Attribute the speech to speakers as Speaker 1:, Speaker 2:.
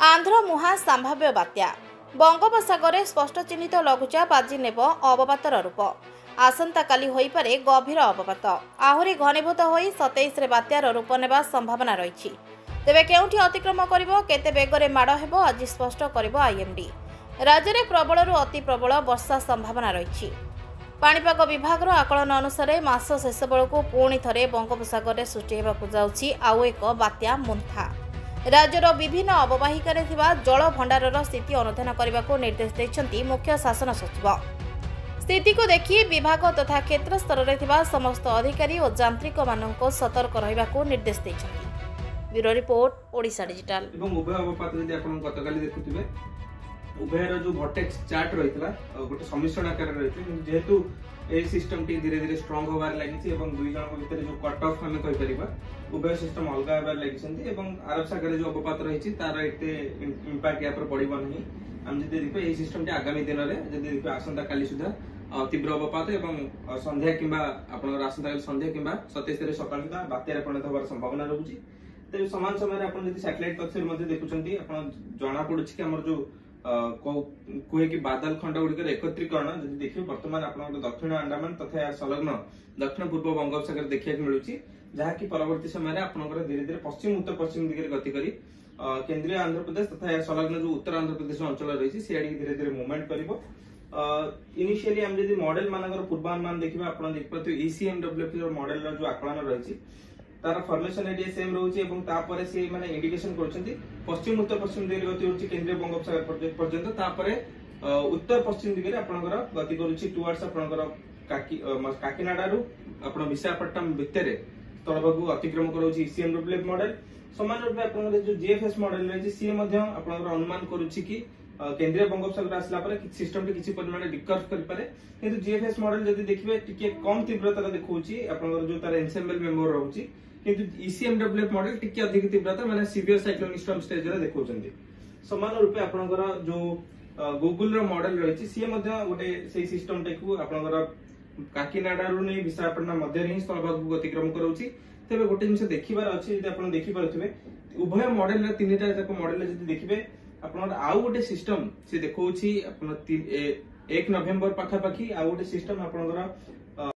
Speaker 1: आंध्र मुहा संभाव्य बात्या बंगोपसागर स्पष्ट चिन्हित लघुचाप आज नेब अवपातर रूप आसंता काली होई पारे गभीर अवपात आहुरी घनीभूत होई 27 रे बात्यार रूप नेबा संभावना रही। तेबे केउठी अतिक्रम करिवो केते बेगरे माड़ हेबो आज स्पष्ट करिवो आईएमडी। राज्य में प्रबलरू अति प्रबल वर्षा संभावना रही। पाणीपाग विभाग आकलन अनुसार मास शेष बेलू पुणी थे बंगोपसागर में सृष्टि होगाकू जाउछि आउ एक बात्या मुंथा। राज्यर विभिन्न अववाहिकार जल भंडारर स्थिति अनुधान करने को निर्देश देइछन्ति मुख्य शासन सचिव। स्थिति को देखि विभाग तथा क्षेत्र स्तर में समस्त अधिकारी और यांत्रिक मानक सतर्क रहिबाकू निर्देश देइछन्ति। Bureau report Odisha digital.
Speaker 2: उभयर जो भर्टेक्स चार्ट रही गोटे सम्मिश्रण आकार रही जेहेतु ए सिस्टम टी धीरे धीरे स्ट्रांग होबार लगी दुई जन भितर जो कट ऑफ आम कह उभय सिस्टम अलग होबार लगी अरब सागर जो अवपात रही तार एते इंपैक्ट या पड़ो नहीं। आम जब देखिए ये सिस्टम आगामी दिन में देखिए आसंता काली सुधा तीव्र अवपात और संध्या कि आसंता काली संध्या कि 27 सकाल सुधा बात्यार परिणत होबार संभावना रही। तेज समान समय सैटेलाइट तथ्य देखुंत जना पड़ी कि आम जो कहे कि बादल खंड गुड़िकर एकत्रीकरण जब देखिए बर्तमान आप दक्षिण अंडमान तथा संलग्न दक्षिण पूर्व बंगोपसागर देखा मिलूँ जहाँकि परवर्ती समय आपंकर धीरे धीरे पश्चिम उत्तर पश्चिम दिगरे गति करी केंद्रीय आंध्र प्रदेश तथा संलग्न जो उत्तर आंध्र प्रदेश अंचल रही सीआड़ धीरे धीरे मूवमेंट कर इनिशियली आम जब मॉडल मान पूर्वानुमान देखा आप देखिए ECMWF मॉडल जो आकलन रही तार फॉर्मेशन एरिया सेम रोचे से माने इंडिकेशन करछंती पश्चिम उत्तर पश्चिम दिगरे गति होची केंद्रीय बंगोपसागर पर्यंत तापरे उत्तर पश्चिम दिगरे आपनकर गति करूची टुवर्ड्स आपनकर काकीनाडारू आपण विशाखापट्टनम भितरे तळभागु अतिक्रम करूची ECMWF मॉडल समान रूपे आपनकर जो GFS मॉडल रही सी मध्य आपनकर अनुमान करूची कि केंद्रीय बंगोपसागर आसला परे सिस्टम टी किछि परिमाण डिकर्व करि पारे किंतु GFS मॉडल जदि देखिबे टिके कम तीव्रता देखौची आपनकर जो तार एनसेम्बल मेंबर रहउची किंतु ECMWF मॉडल टिके अधिक तीव्रता माने सीवियर साइक्लोनिक स्टॉर्म स्टेज रे देखौचंदी। समान रूपे आपनकर जो गूगल रो मॉडल रही सी मध्य गोटे से सिस्टम टेकु आपनकर काकीनाडारू नै विशाखापट्टनम मध्य रे स्थलभाग अतिक्रम करूची। तेबे गोटे जिंस देखिबार अछि जदि आपण देखि पारुथिबे उभय मॉडल रे तीनटा जाक मॉडल जदि देखिबे आपनकर आउ गोटे सिस्टम से देखौची आपण 1 नवेम्बर पाखापाखी आउ गोटे सिस्टम आपनकर